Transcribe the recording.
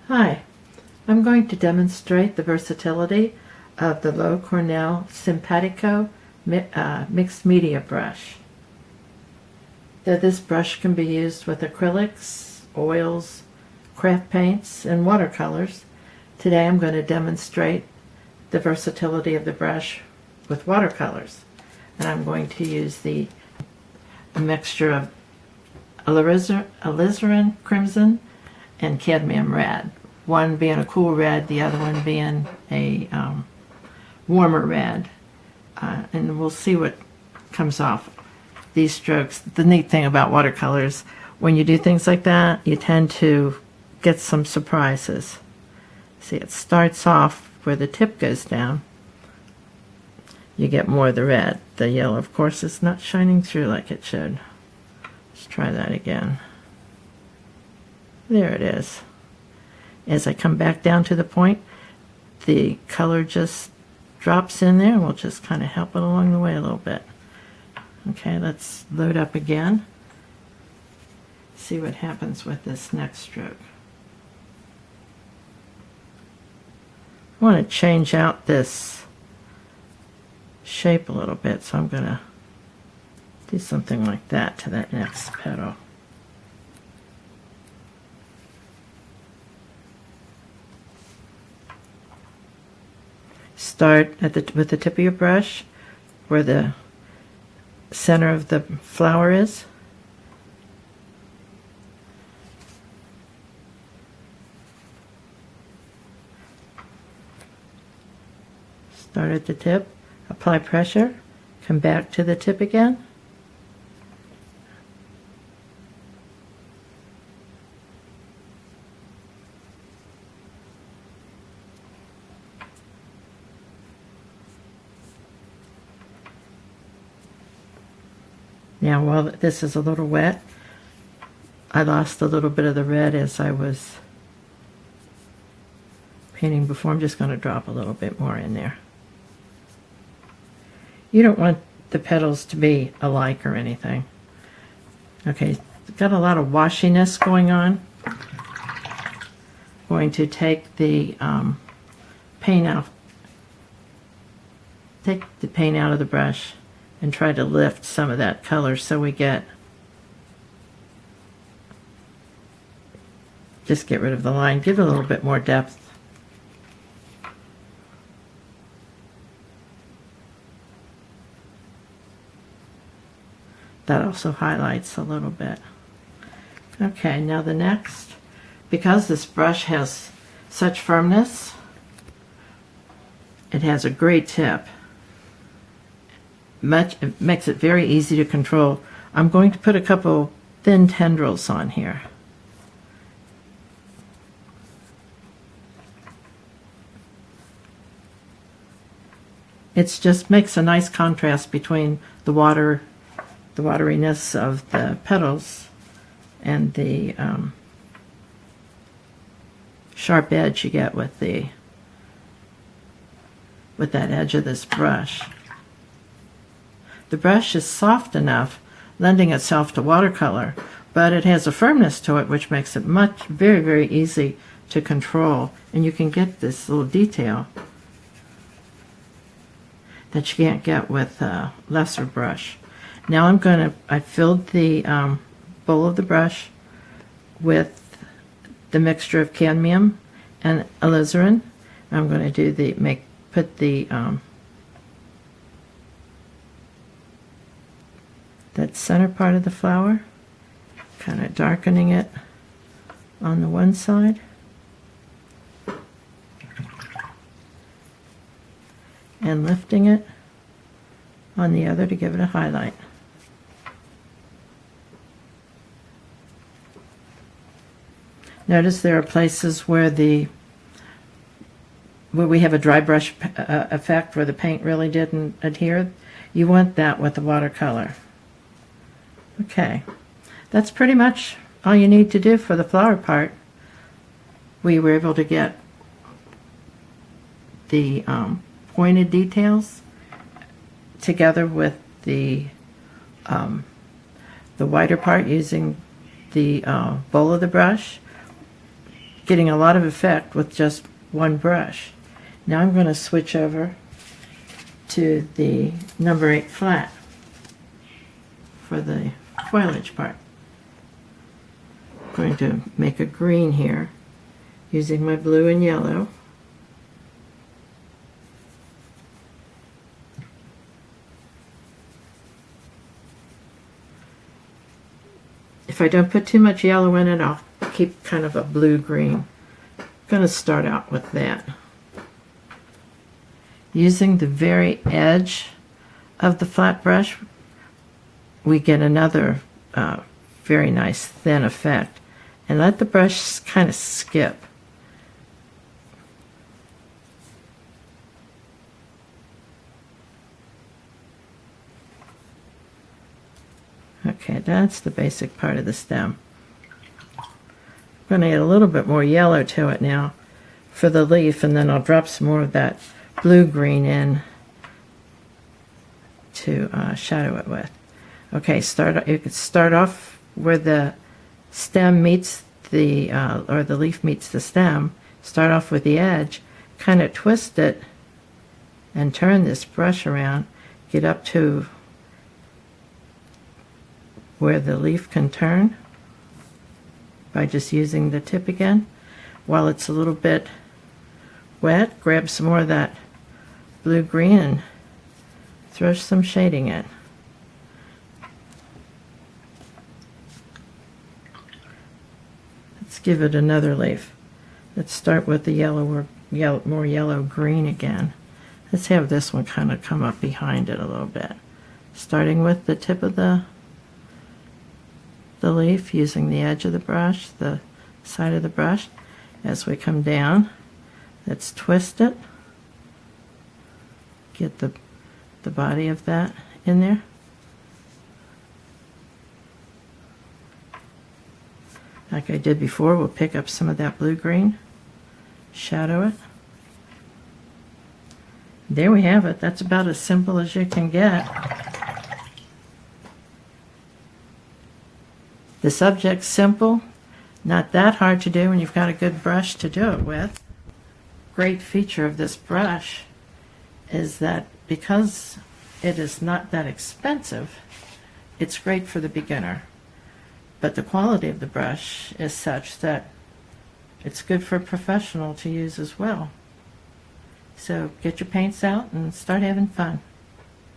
Hi, I'm going to demonstrate the versatility of the Loew Cornell Simpatico Mixed Media Brush. This brush can be used with acrylics, oils, craft paints, and watercolors. Today I'm going to demonstrate the versatility of the brush with watercolors. And I'm going to use a mixture of alizarin crimson and cadmium red. One being a cool red, the other one being a warmer red. And we'll see what comes off these strokes. The neat thing about watercolors, when you do things like that, you tend to get some surprises. See, it starts off where the tip goes down. You get more of the red. The yellow, of course, is not shining through like it should. Let's try that again. There it is. As I come back down to the point, the color just drops in there, and we'll just kind of help it along the way a little bit. Okay, let's load up again. See what happens with this next stroke. I want to change out this shape a little bit, so I'm going to do something like that to that next petal. Start with the tip of your brush where the center of the flower is. Start at the tip, apply pressure, come back to the tip again. Now, while this is a little wet, I lost a little bit of the red as I was painting before. I'm just going to drop a little bit more in there. You don't want the petals to be alike or anything. Okay, got a lot of washiness going on. Going to take the paint out. Take the paint out of the brush and try to lift some of that color so we just get rid of the line, give it a little bit more depth. That also highlights a little bit. Okay, now the next, because this brush has such firmness, it has a great tip. It makes it very easy to control. I'm going to put a couple thin tendrils on here. It just makes a nice contrast between the wateriness of the petals and the sharp edge you get with that edge of this brush. The brush is soft enough, lending itself to watercolor, but it has a firmness to it which makes it very, very easy to control, and you can get this little detail that you can't get with a lesser brush. Now I filled the bowl of the brush with the mixture of cadmium and alizarin. I'm going to put that center part of the flower, kind of darkening it on the one side, and lifting it on the other to give it a highlight. Notice there are places where we have a dry brush effect where the paint really didn't adhere. You want that with the watercolor. Okay, that's pretty much all you need to do for the flower part. We were able to get the pointed details together with the whiter part using the bowl of the brush. getting a lot of effect with just one brush. Now I'm going to switch over to the number 8 flat for the foliage part. I'm going to make a green here using my blue and yellow. If I don't put too much yellow in it, I'll keep kind of a blue-green. I'm going to start out with that. Using the very edge of the flat brush, we get another very nice thin effect. And let the brush kind of skip. Okay, that's the basic part of the stem. I'm going to add a little bit more yellow to it now for the leaf, and then I'll drop some more of that blue-green in to shadow it with. Okay, you could start off where the stem meets the, or the leaf meets the stem. Start off with the edge, kind of twist it, and turn this brush around. Get up to where the leaf can turn by just using the tip again. While it's a little bit wet, grab some more of that blue-green and throw some shading in. Let's give it another leaf. Let's start with the yellow or more yellow-green again. Let's have this one kind of come up behind it a little bit. Starting with the tip of the leaf, using the edge of the brush, the side of the brush. As we come down, let's twist it. Get the body of that in there. Like I did before, we'll pick up some of that blue-green, shadow it. There we have it. That's about as simple as you can get. The subject's simple, not that hard to do when you've got a good brush to do it with. Great feature of this brush is that because it is not that expensive, it's great for the beginner. But the quality of the brush is such that it's good for a professional to use as well. So get your paints out and start having fun.